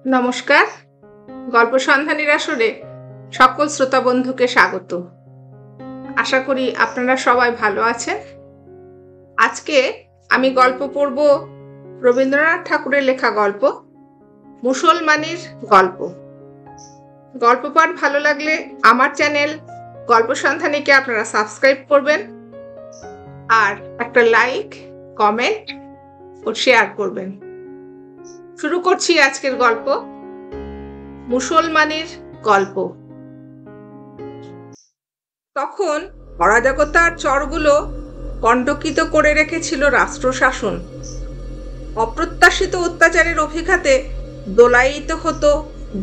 নমস্কার, গল্প সন্ধানীর আসরে সকল শ্রোতা বন্ধুকে স্বাগত। আশা করি আপনারা সবাই ভালো আছেন। আজকে আমি গল্প পড়ব রবীন্দ্রনাথ ঠাকুরের লেখা গল্প মুসলমানের গল্প। গল্প পাঠ ভালো লাগলে আমার চ্যানেল গল্প সন্ধানীকে আপনারা সাবস্ক্রাইব করবেন আর একটা লাইক, কমেন্ট ও শেয়ার করবেন। শুরু করছি আজকের গল্প মুসলমানের গল্প। তখন অরাজকতার চরগুলো কণ্টকিত করে রেখেছিল রাষ্ট্রশাসন। অপ্রত্যাশিত অত্যাচারের অভিঘাতে দোলায়িত হতো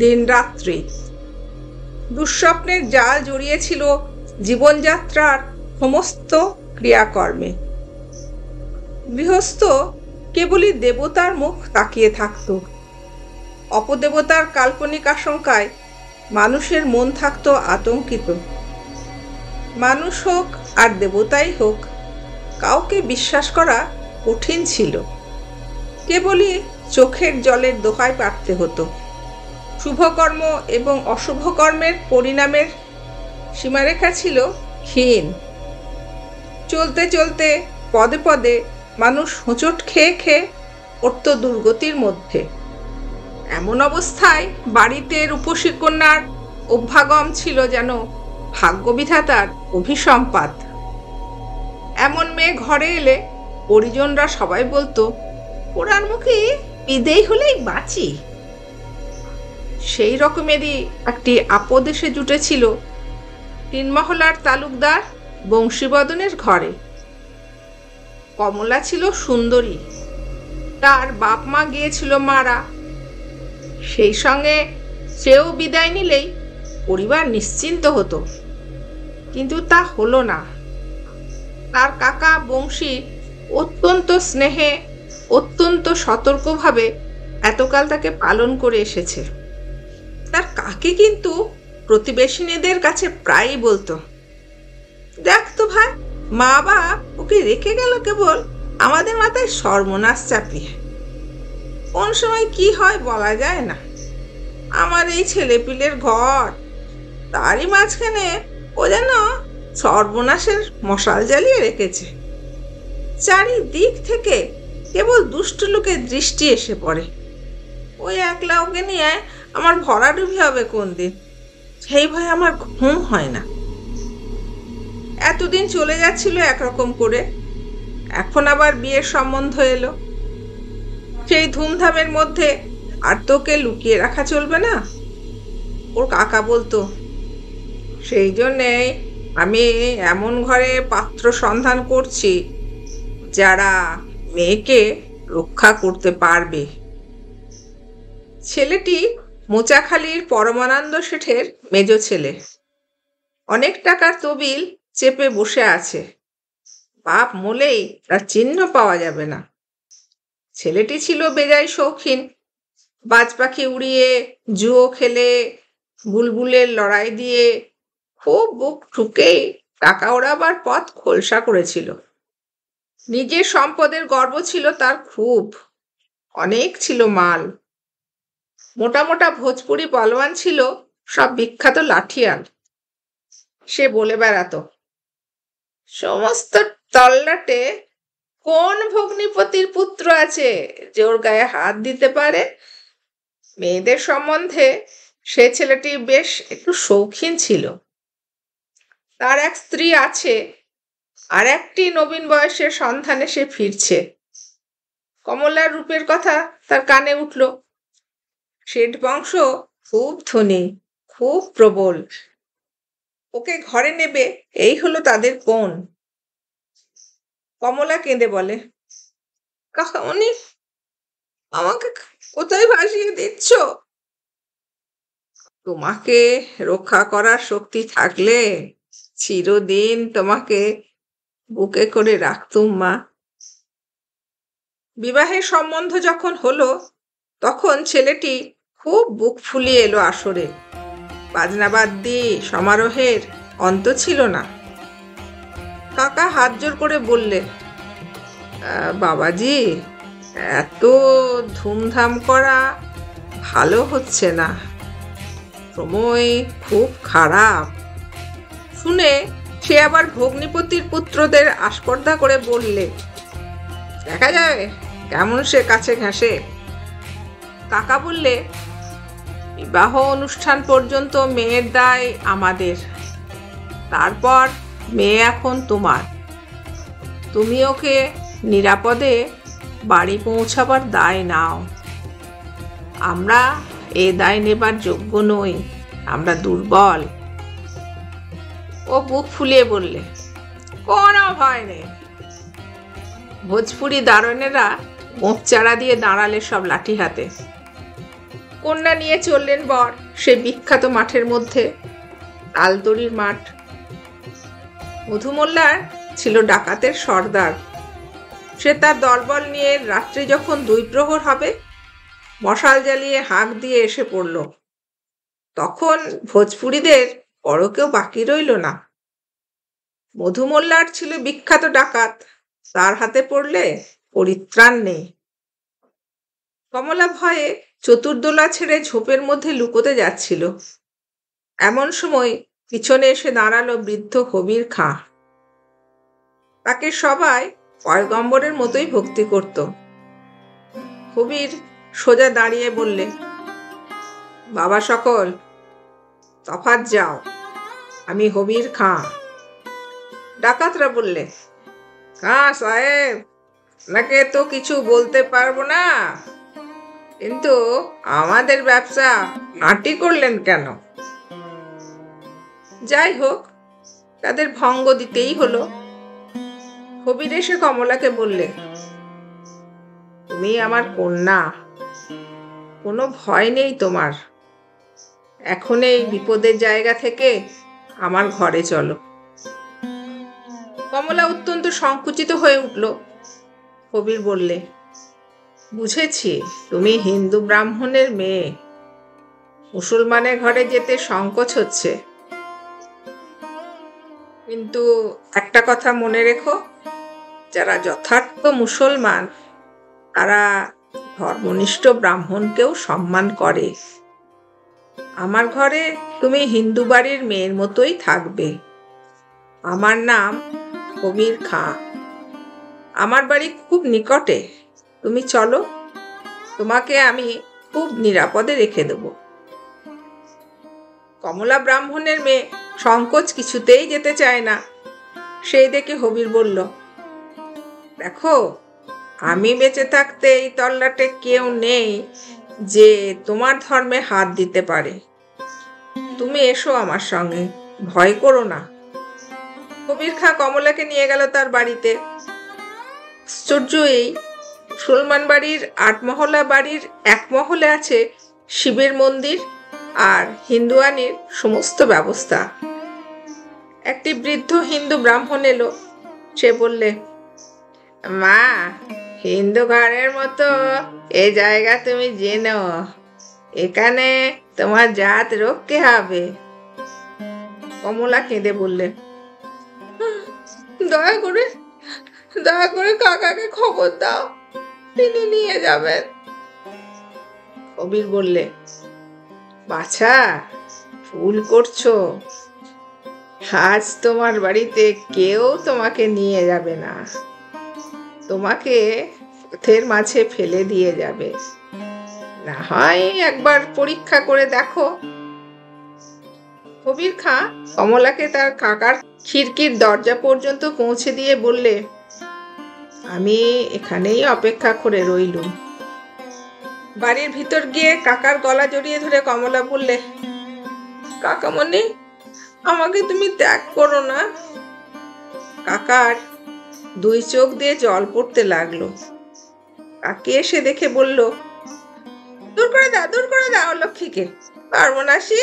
দিনরাত্রি। দুঃস্বপ্নের জাল জড়িয়েছিল জীবনযাত্রার সমস্ত ক্রিয়াকর্মে। গৃহস্থ কেবলই দেবতার মুখ তাকিয়ে থাকত। অপদেবতার কাল্পনিক আশঙ্কায় মানুষের মন থাকত আতঙ্কিত। মানুষ হোক আর দেবতাই হোক, কাউকে বিশ্বাস করা কঠিন ছিল। কেবলই চোখের জলের দোহাই পাড়তে হতো। শুভকর্ম এবং অশুভ কর্মের পরিণামের সীমারেখা ছিল ক্ষীণ। চলতে চলতে পদে পদে মানুষ হোঁচট খেয়ে খেয়ে পড়ত দুর্গতির মধ্যে। এমন অবস্থায় বাড়িতে রূপসী কন্যার অভ্যাগম ছিল যেন ভাগ্যবিধাতার অভিসম্পাত। এমন মেয়ে ঘরে এলে পরিজনরা সবাই বলতো, পোড়ার মুখে বিদেয় হলেই বাঁচি। সেই রকমেরই একটি আপদ এসে জুটেছিল তিনমহলার তালুকদার বংশীবদনের ঘরে। কমলা ছিল সুন্দরী, তার বাপ মা গিয়েছিল মারা। সেই সঙ্গে সেও বিদায় নিলেই পরিবার নিশ্চিন্ত হতো, কিন্তু তা হলো না। তার কাকা বংশী অত্যন্ত স্নেহে, অত্যন্ত সতর্কভাবে এতকাল তাকে পালন করে এসেছে। তার কাকি কিন্তু প্রতিবেশিনীদের কাছে প্রায়ই বলতো, দেখ তো ভাই, মা বাপ ওকে রেখে গেল কেবল আমাদের মাথায় সর্বনাশ চাপিয়ে। কোন সময় কি হয় বলা যায় না। আমার এই ছেলেপিলের ঘর, তারই মাঝখানে ও যেন সর্বনাশের মশাল জ্বালিয়ে রেখেছে। চারিদিক থেকে কেবল দুষ্ট লোকের দৃষ্টি এসে পড়ে। ওই একলা ওকে নিয়ে আমার ভরাডুবি হবে কোন দিন, সেই ভয়ে আমার ঘুম হয় না। এতদিন চলে যাচ্ছিল একরকম করে, এখন আবার বিয়ের সম্বন্ধ এলো। সেই ধুমধামের মধ্যে আর তোকে লুকিয়ে রাখা চলবে না। ওর কাকা বলতো, সেই জন্যেই আমি এমন ঘরে পাত্র সন্ধান করছি যারা মেয়েকে রক্ষা করতে পারবে। ছেলেটি মোচাখালীর পরমানন্দ শেঠের মেজ ছেলে। অনেক টাকার তবিল চেপে বসে আছে। বাপ মলেই তার চিহ্ন পাওয়া যাবে না। ছেলেটি ছিল বেজায় শৌখিন। বাজ পাখি উড়িয়ে, জুয়ো খেলে, বুলবুলের লড়াই দিয়ে খুব বুক ঠুকেই টাকা ওড়াবার পথ খোলসা করেছিল। নিজের সম্পদের গর্ব ছিল তার খুব। অনেক ছিল মাল। মোটা মোটা ভোজপুরি পালোয়ান ছিল, সব বিখ্যাত লাঠিয়াল। সে বলে বেড়াতো, সমস্ত তল্লাটে কোন ভগ্নিপতির পুত্র আছে যে ওর গায়ে হাত দিতে পারে। মেয়েদের সম্বন্ধে সে ছেলেটি বেশ একটু শৌখিন ছিল। তার এক স্ত্রী আছে, আর একটি নবীন বয়সের সন্ধানে সে ফিরছে। কমলার রূপের কথা তার কানে উঠল। শেঠ বংশ খুব ধনী, খুব প্রবল। ওকে ঘরে নেবে এই হলো তাদের পণ। কমলা কেঁদে বলে, কাকামণি, আমাকে কোথায় ভাসিয়ে দিচ্ছ? তোমাকে রক্ষা করার শক্তি থাকলে চিরদিন তোমাকে বুকে করে রাখতুম মা। বিবাহের সম্বন্ধ যখন হলো তখন ছেলেটি খুব বুক ফুলিয়ে এলো আসরে। বাজনাবাদ্যি সমারোহের অন্ত ছিল না। কাকা হাত জোর করে বললে, বাবাজি, এত ধুমধাম করা ভালো হচ্ছে না, সময় খুব খারাপ। শুনে সে আবার ভগ্নিপতির পুত্রদের আস্পর্ধা করে বললে, দেখা যাবে কেমন সে কাছে ঘেঁষে। কাকা বললে, বিবাহ অনুষ্ঠান পর্যন্ত মেয়ের দায় আমাদের, তারপর মেয়ে এখন তোমার। তুমি ওকে নিরাপদে বাড়ি পৌঁছাবার দায় নাও। আমরা এ দায় নেবার যোগ্য নই, আমরা দুর্বল। ও বুক ফুলিয়ে বললে, কোনো ভয় নেই। ভোজপুরি দারোয়ানেরা গোঁপচারা দিয়ে দাঁড়ালে সব লাঠি হাতে। কন্যা নিয়ে চললেন বর সে বিখ্যাত মাঠের মধ্যে, তালতড়ির মাঠ। মধুমোল্লার ছিল ডাকাতের সর্দার। সে তার দলবল নিয়ে রাত্রি যখন 2 প্রহর হবে, মশাল জ্বালিয়ে হাঁক দিয়ে এসে পড়ল। তখন ভোজপুরিদের বড় কেউ বাকি রইল না। মধুমোল্লার ছিল বিখ্যাত ডাকাত, তার হাতে পড়লে পরিত্রাণ নেই। কমলা ভয়ে চতুর্দোলা ছেড়ে ঝোপের মধ্যে লুকোতে যাচ্ছিল। এমন সময় পিছনে এসে দাঁড়ালো বৃদ্ধ কবির খাঁ। তাকে সবাই পয়গম্বরের মতোই ভক্তি করত। কবির সোজা দাঁড়িয়ে বললে, বাবা সকল, তফাৎ যাও, আমি হবির খাঁ। ডাকাতরা বললে, খাঁ সাহেব, আপনাকে তো কিছু বলতে পারবো না, কিন্তু আমাদের ব্যবসা মাটি করলেন কেন? যাই হোক, তাদের ভঙ্গ দিতেই হলো। কবির এসে কমলাকে বললে, তুমি আমার কন্যা, কোনো ভয় নেই তোমার। এখন এই বিপদের জায়গা থেকে আমার ঘরে চলো। কমলা অত্যন্ত সংকুচিত হয়ে উঠল। কবির বললে, বুঝেছি তুমি হিন্দু ব্রাহ্মণের মেয়ে, মুসলমানের ঘরে যেতে সংকোচ হচ্ছে। কিন্তু একটা কথা মনে রেখো, যারা যথার্থ মুসলমান তারা ধর্মনিষ্ঠ ব্রাহ্মণকেও সম্মান করে। আমার ঘরে তুমি হিন্দু বাড়ির মেয়ের মতোই থাকবে। আমার নাম কবির খাঁ। আমার বাড়ি খুব নিকটে, তুমি চলো, তোমাকে আমি খুব নিরাপদে রেখে দেব। কমলা ব্রাহ্মণের মেয়ে সংকোচ কিছুতেই যেতে চায় না। সেই দেখে হবির বলল, দেখো, আমি বেঁচে থাকতে এই তল্লাটে কেউ নেই যে তোমার ধর্মে হাত দিতে পারে। তুমি এসো আমার সঙ্গে, ভয় করো না। কবির খাঁ কমলাকে নিয়ে গেল তার বাড়িতে। আশ্চর্য এই, মুসলমান বাড়ির 8 মহলা বাড়ির 1 মহলে আছে শিবের মন্দির আর হিন্দুয়ানির সমস্ত ব্যবস্থা। একটি বৃদ্ধ হিন্দু ব্রাহ্মণ এলো। সে বললে, মা, হিন্দু ঘরের মতো এ জায়গা তুমি জেনো, এখানে তোমার জাত রক্ষে হবে। কমলা কেঁদে বললে, দয়া করে কাকাকে খবর দাও, তিনি নিয়ে যাবেন। কবির বললে, বাছা, ভুল করছো, আজ তোমার বাড়িতে কেউ তোমাকে নিয়ে যাবে না, তোমাকে পথের মাঝে ফেলে দিয়ে যাবে। না হয় একবার পরীক্ষা করে দেখো। কবির খাঁ কমলাকে তার কাকার খিড়কির দরজা পর্যন্ত পৌঁছে দিয়ে বললে, আমি এখানেই অপেক্ষা করে রইলুম। বাড়ির ভিতর গিয়ে কাকার গলা জড়িয়ে ধরে কমলা বললে, কাকামণি, আমাকে তুমি ত্যাগ করো না। কাকার 2 চোখ দিয়ে জল পড়তে লাগলো। কাকি এসে দেখে বলল, দূর করে দাও লক্ষ্মীকে। পার্বনাশী,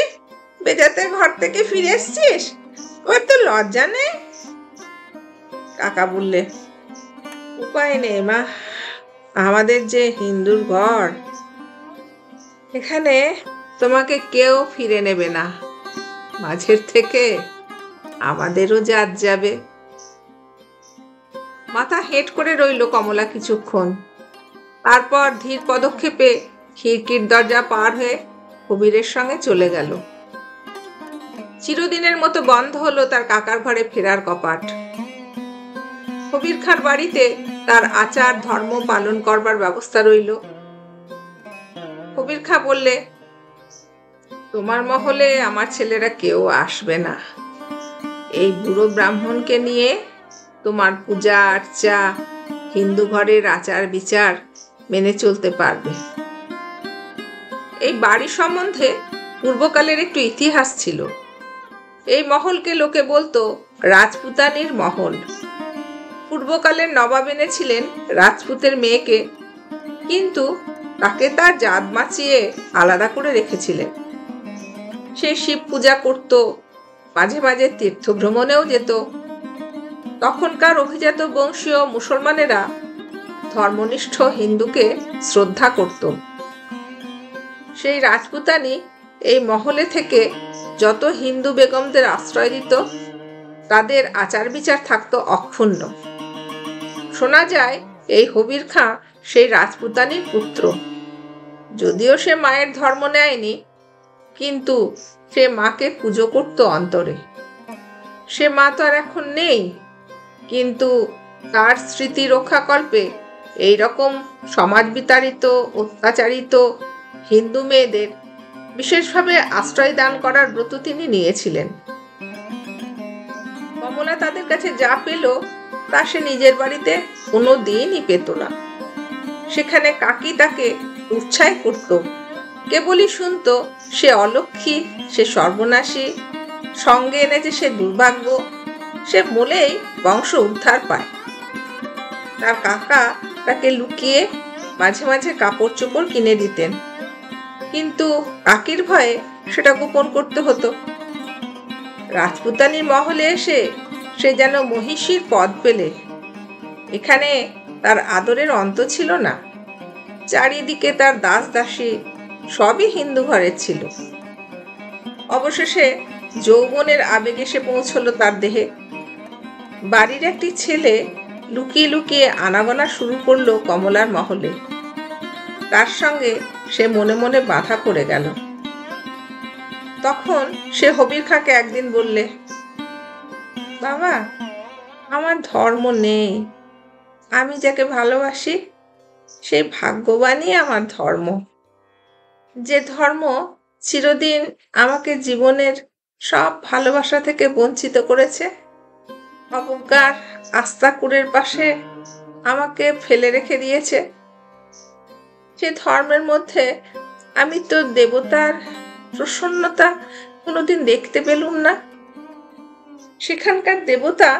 বেজাতে ঘর থেকে ফিরে এসছিস, ওর তো লজ্জা নেই। কাকা বললে, উপায় নেই মা, আমাদের যে হিন্দুর ঘর, এখানে তোমাকে কেউ ফিরে নেবে না। মাঝের থেকে আমাদেরও জাত যাবে। মাথা হেঁট করে রইল কমলা কিছুক্ষণ। তারপর ধীর পদক্ষেপে খিড়কির দরজা পার হয়ে কবিরের সঙ্গে চলে গেল। চিরদিনের মতো বন্ধ হলো তার কাকার ঘরে ফেরার কপাট। কবির খাঁর বাড়িতে তার আচার ধর্ম পালন করবার ব্যবস্থা রইল। কবির খাঁ বললে, তোমার মহলে আমার ছেলেরা কেউ আসবে না। এই বুড়ো ব্রাহ্মণকে নিয়ে তোমার পূজা আর্চা, হিন্দু ঘরের আচার বিচার মেনে চলতে পারবে। এই বাড়ি সম্বন্ধে পূর্বকালের একটু ইতিহাস ছিল। এই মহলকে লোকে বলতো রাজপুতানির মহল। পূর্বকালের নবাব এনেছিলেন রাজপুতের মেয়েকে, কিন্তু তাকে তার জাত বাঁচিয়ে আলাদা করে রেখেছিলেন। সে শিব পূজা করত, মাঝে মাঝে তীর্থ ভ্রমণেও যেত। তখনকার অভিজাত বংশীয় মুসলমানেরা ধর্মনিষ্ঠ হিন্দুকে শ্রদ্ধা করত। সেই রাজপুতানি এই মহলে থেকে যত হিন্দু বেগমদের আশ্রয় দিত, তাদের আচার বিচার থাকতো অক্ষুণ্ণ। শোনা যায় এই হবির খাঁ সেই রাজপুতানির পুত্র। যদিও সে মায়ের ধর্ম নেয়নি, কিন্তু সে মাকে পুজো করত অন্তরে। সে মা তো আর এখন নেই, কিন্তু তার স্মৃতি রক্ষাকল্পে এইরকম সমাজ বিতাড়িত অত্যাচারিত হিন্দু মেয়েদের বিশেষভাবে আশ্রয় দান করার ব্রত তিনি নিয়েছিলেন। কমলা তাদের কাছে যা পেল তা সে নিজের বাড়িতে কোনো দিনই পেত না। সেখানে কাকি তাকে উৎসাহ করত, কেবলই শুনত সে অলক্ষী, সে সর্বনাশী, সঙ্গে এনেছে সে দুর্ভাগ্য, সে বলেই বংশ উদ্ধার পায়। তার কাকা তাকে লুকিয়ে মাঝে মাঝে কাপড় চোপড় কিনে দিতেন, কিন্তু কাকির ভয়ে সেটা গোপন করতে হতো। রাজপুতানির মহলে এসে সে যেন মহিষীর পদ পেলে। এখানে তার আদরের অন্ত ছিল না। চারিদিকে তার দাস দাসী সবই হিন্দু ঘরের ছিল। অবশেষে যৌবনের আবেগ এসে পৌঁছলো তার দেহে। বাড়ির একটি ছেলে লুকিয়ে লুকিয়ে আনাগোনা শুরু করলো কমলার মহলে। তার সঙ্গে সে মনে মনে বাধা পড়ে গেল। তখন সে হবির খাঁকে একদিন বললে, বাবা, আমার ধর্ম নেই। আমি যাকে ভালোবাসি সেই ভাগ্যবানই আমার ধর্ম। যে ধর্ম চিরদিন আমাকে জীবনের সব ভালোবাসা থেকে বঞ্চিত করেছে, অবজ্ঞার আস্তাকুড়ের পাশে আমাকে ফেলে রেখে দিয়েছে, সে ধর্মের মধ্যে আমি তো দেবতার প্রসন্নতা কোনোদিন দেখতে পেলুম না। সেখানকার দেবতা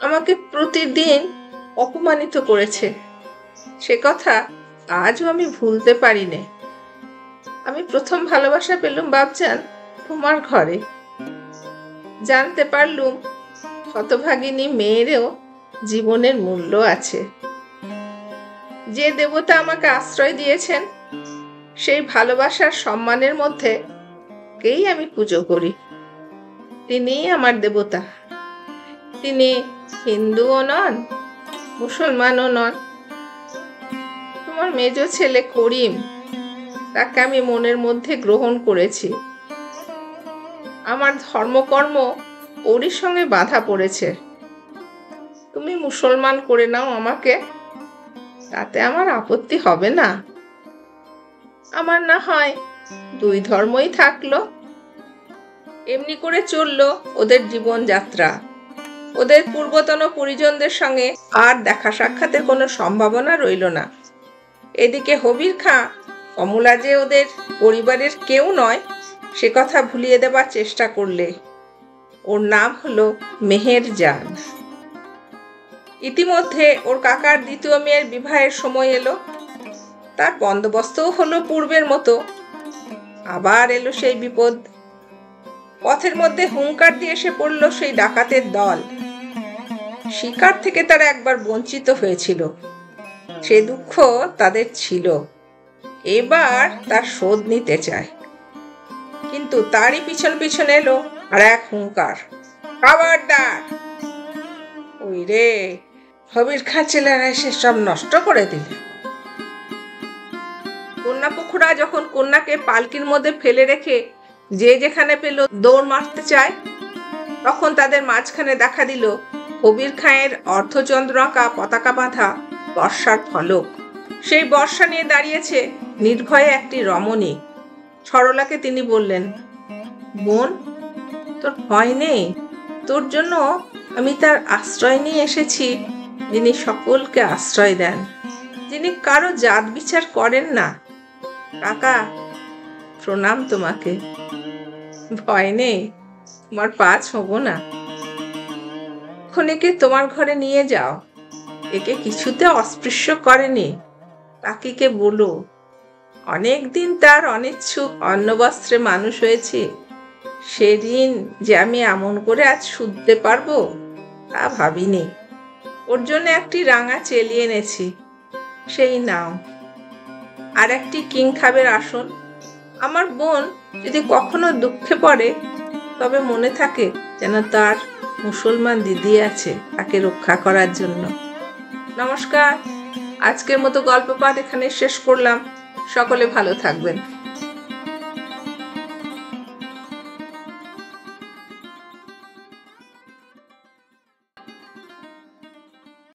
আমাকে প্রতিদিন অপমানিত করেছে, সে কথা আজও আমি ভুলতে পারি না। আমি প্রথম ভালোবাসা পেলুম বাপজান তোমার ঘরে। জানতে পারলুম হতভাগিনী মেয়েরও জীবনের মূল্য আছে। যে দেবতা আমাকে আশ্রয় দিয়েছেন সেই ভালোবাসার সম্মানের মধ্যে কেই আমি পুজো করি। তিনিই আমার দেবতা। তিনি হিন্দুও নন, মুসলমানও নন। তোমার মেজ ছেলে করিম, তাকে আমি মনের মধ্যে গ্রহণ করেছি। আমার ধর্মকর্ম ওরই সঙ্গে বাধা পড়েছে। তুমি মুসলমান করে নাও আমাকে, তাতে আমার আপত্তি হবে না। আমার না হয় দুই ধর্মই থাকলো। এমনি করে চললো ওদের জীবনযাত্রা। ওদের পূর্বতন পরিজনদের সঙ্গে আর দেখা সাক্ষাতের কোনো সম্ভাবনা রইল না। এদিকে হবির খাঁ কমলা যে ওদের পরিবারের কেউ নয় সে কথা ভুলিয়ে দেবার চেষ্টা করলে। ওর নাম হলো মেহেরজান। ইতিমধ্যে ওর কাকার দ্বিতীয় মেয়ের বিবাহের সময় এলো। তার বন্দোবস্তও হলো পূর্বের মতো। আবার এলো সেই বিপদ। পথের মধ্যে হুঙ্কার দিয়ে এসে পড়ল সেই ডাকাতের দল। শিকার থেকে তারা একবার বঞ্চিত হয়েছিল, সে দুঃখ তাদের ছিল। এবার তার শোধ নিতে চায়। কিন্তু তারই পিছন পিছন এলো আর এক হুঙ্কার, খবরদার! ওই রে, হবির খাঁ ছেলেরা এসে সব নষ্ট করে দিল। কন্যাপক্ষরা যখন কন্যাকে পালকির মধ্যে ফেলে রেখে যে যেখানে পেল দৌড় মারতে চায়, তখন তাদের মাঝখানে দেখা দিল কবির খাঁয়ের অর্ধচন্দ্র আঁকা পতাকা বাঁধা বর্ষার ফলক। সেই বর্ষা নিয়ে দাঁড়িয়েছে নির্ভয়ে একটি রমণী। সরলাকে তিনি বললেন, বোন, তোর ভয় নেই, তোর জন্য আমি তার আশ্রয় নিয়ে এসেছি, যিনি সকলকে আশ্রয় দেন, যিনি কারো জাত বিচার করেন না। কাকা, প্রণাম তোমাকে। ভয় নেই, তোমার পা ছোঁবো না। খনিকে তোমার ঘরে নিয়ে যাও, একে কিছুতে অস্পৃশ্য করেনি। কাকিকে বলো, অনেকদিন তার অনিচ্ছুক অন্নবস্ত্রে মানুষ হয়েছে, সেদিন যে আমি এমন করে আজ শুধতে পারবো তা ভাবিনি। ওর জন্য একটি রাঙা চেলি এনেছি, সেই নাও। আর একটি কিংখাবের আসন। আমার বোন যদি কখনো দুঃখে পড়ে, তবে মনে থাকে যেন তার মুসলমান দিদি আছে তাকে রক্ষা করার জন্য। নমস্কার। আজকের মতো গল্প পাঠ এখানে শেষ করলাম। সকলে ভালো থাকবেন।